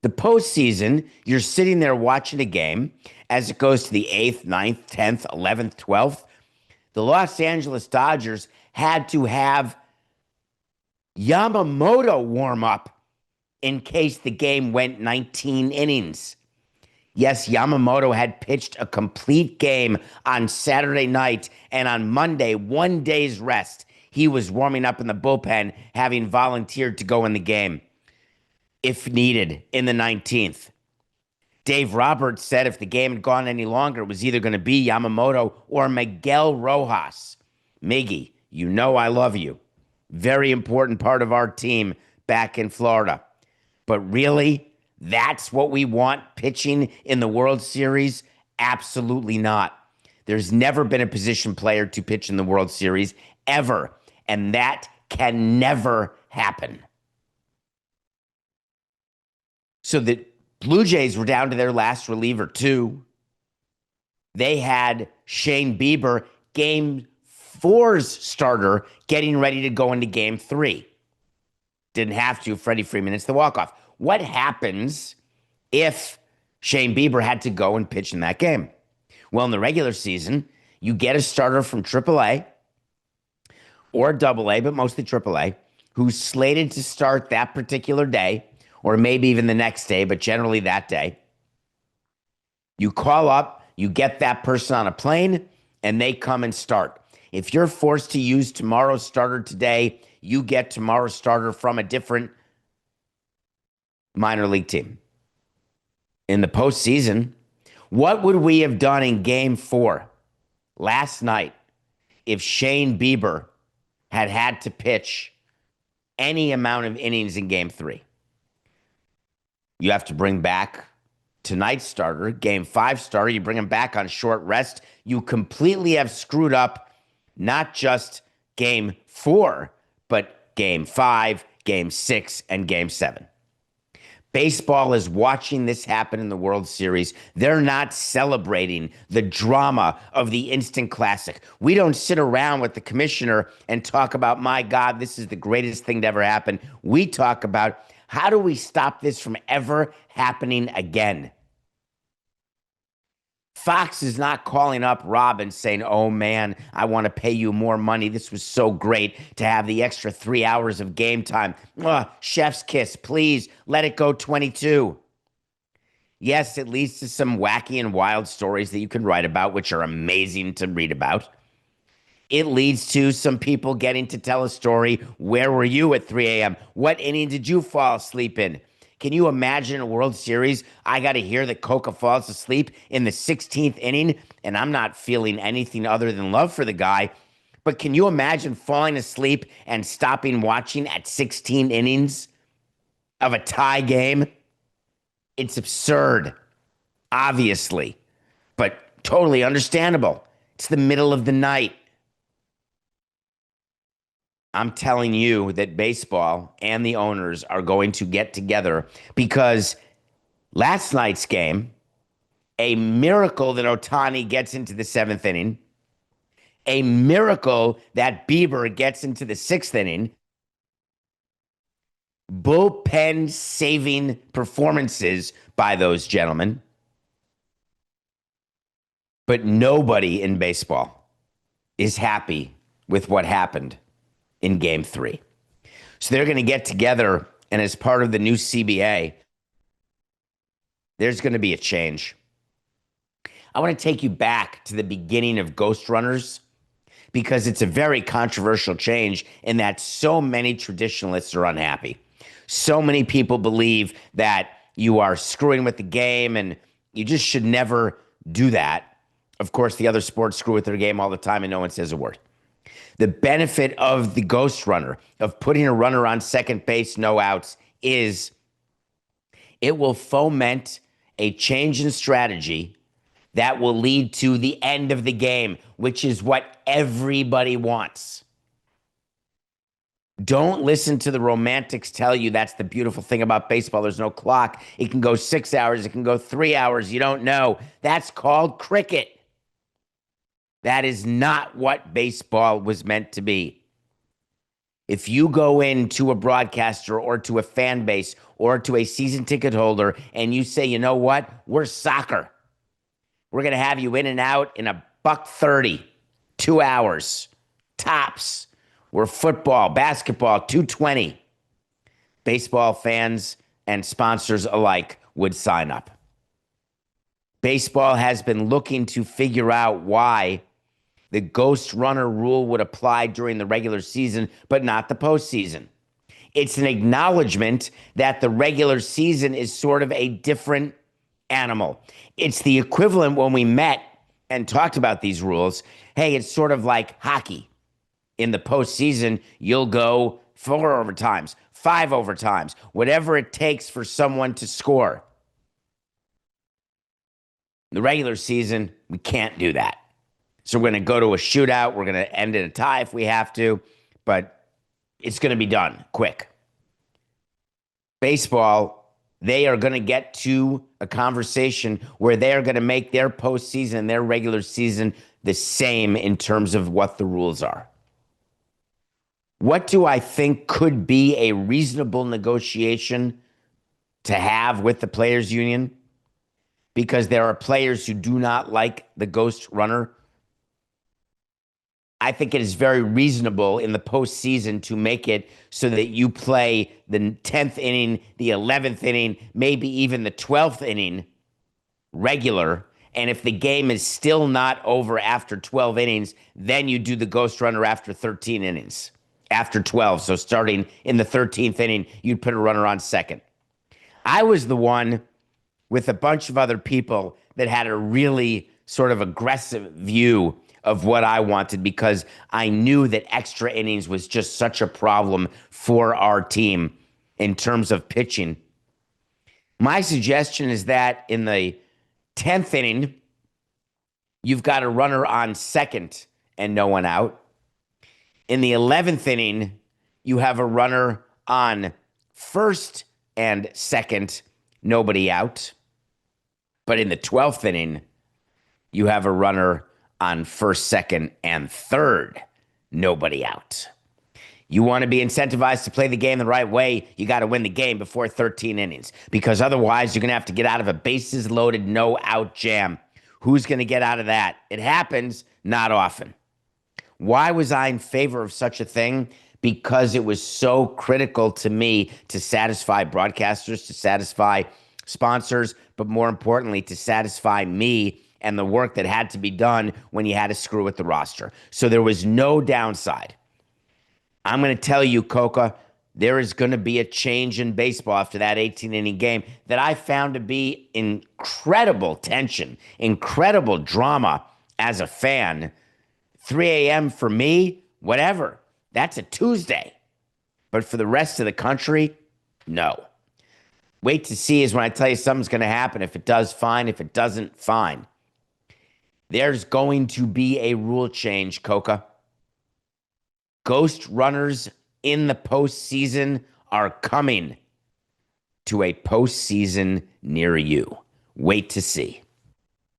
The postseason, you're sitting there watching a game as it goes to the 8th, ninth, 10th, 11th, 12th. The Los Angeles Dodgers had to have Yamamoto warm up in case the game went 19 innings. Yes, Yamamoto had pitched a complete game on Saturday night, and on Monday, 1 day's rest, he was warming up in the bullpen, having volunteered to go in the game if needed in the 19th. Dave Roberts said if the game had gone any longer, it was either going to be Yamamoto or Miguel Rojas. Miggy, you know I love you. Very important part of our team back in Florida. But really, that's what we want pitching in the World Series? Absolutely not. There's never been a position player to pitch in the World Series, ever. And that can never happen. So the Blue Jays were down to their last reliever, too. They had Shane Bieber, game four's starter, getting ready to go into game three. Didn't have to. Freddie Freeman, it's the walk-off. What happens if Shane Bieber had to go and pitch in that game? Well, in the regular season, you get a starter from AAA or AA, but mostly AAA, who's slated to start that particular day, or maybe even the next day, but generally that day. You call up, you get that person on a plane, and they come and start. If you're forced to use tomorrow's starter today, you get tomorrow's starter from a different minor league team. In the postseason, what would we have done in game four last night if Shane Bieber had to pitch any amount of innings in game three? You have to bring back tonight's starter, game five starter. You bring him back on short rest. You completely have screwed up not just game four, but game five, game six, and game seven. Baseball is watching this happen in the World Series. They're not celebrating the drama of the instant classic. We don't sit around with the commissioner and talk about, my God, this is the greatest thing to ever happen. We talk about, how do we stop this from ever happening again? Fox is not calling up Rob and saying, oh man, I want to pay you more money. This was so great to have the extra 3 hours of game time. Chef's kiss, please let it go 22. Yes, it leads to some wacky and wild stories that you can write about, which are amazing to read about. It leads to some people getting to tell a story. Where were you at 3 a.m.? What inning did you fall asleep in? Can you imagine a World Series? I got to hear that Coca falls asleep in the 16th inning, and I'm not feeling anything other than love for the guy. But can you imagine falling asleep and stopping watching at 16 innings of a tie game? It's absurd, obviously, but totally understandable. It's the middle of the night. I'm telling you that baseball and the owners are going to get together, because last night's game, a miracle that Ohtani gets into the seventh inning, a miracle that Bieber gets into the sixth inning, bullpen saving performances by those gentlemen. But nobody in baseball is happy with what happened in game three. So they're going to get together, and as part of the new CBA, there's going to be a change. I want to take you back to the beginning of Ghost Runners, because it's a very controversial change in that so many traditionalists are unhappy. So many people believe that you are screwing with the game and you just should never do that. Of course, the other sports screw with their game all the time and no one says a word. The benefit of the ghost runner, of putting a runner on second base, no outs, is it will foment a change in strategy that will lead to the end of the game, which is what everybody wants. Don't listen to the romantics tell you that's the beautiful thing about baseball. There's no clock. It can go 6 hours. It can go 3 hours. You don't know. That's called cricket. That is not what baseball was meant to be. If you go into a broadcaster or to a fan base or to a season ticket holder and you say, you know what, we're soccer. We're going to have you in and out in a buck 30, 2 hours, tops. We're football, basketball, 220. Baseball fans and sponsors alike would sign up. Baseball has been looking to figure out why the ghost runner rule would apply during the regular season, but not the postseason. It's an acknowledgement that the regular season is sort of a different animal. It's the equivalent when we met and talked about these rules. Hey, it's sort of like hockey. In the postseason, you'll go 4 overtimes, 5 overtimes, whatever it takes for someone to score. In the regular season, we can't do that. So we're going to go to a shootout. We're going to end in a tie if we have to, but it's going to be done quick. Baseball, they are going to get to a conversation where they are going to make their postseason and their regular season the same in terms of what the rules are. What do I think could be a reasonable negotiation to have with the players' union? Because there are players who do not like the ghost runner. I think it is very reasonable in the postseason to make it so that you play the 10th inning, the 11th inning, maybe even the 12th inning regular. And if the game is still not over after 12 innings, then you do the ghost runner after 13 innings, after 12. So starting in the 13th inning, you'd put a runner on second. I was the one with a bunch of other people that had a really sort of aggressive view of what I wanted because I knew that extra innings was just such a problem for our team in terms of pitching. My suggestion is that in the 10th inning, you've got a runner on second and no one out. In the 11th inning, you have a runner on first and second, nobody out. But in the 12th inning, you have a runner on first, second, and third, nobody out. You want to be incentivized to play the game the right way, you got to win the game before 13 innings, because otherwise you're going to have to get out of a bases loaded, no out jam. Who's going to get out of that? It happens not often. Why was I in favor of such a thing? Because it was so critical to me to satisfy broadcasters, to satisfy sponsors, but more importantly, to satisfy me and the work that had to be done when you had to screw with the roster. So there was no downside. I'm going to tell you, Coca, there is going to be a change in baseball after that 18-inning game that I found to be incredible tension, incredible drama as a fan. 3 a.m. for me, whatever. That's a Tuesday. But for the rest of the country, no. Wait to see is when I tell you something's going to happen. If it does, fine. If it doesn't, fine. There's going to be a rule change, Coca. Ghost runners in the postseason are coming to a postseason near you. Wait to see.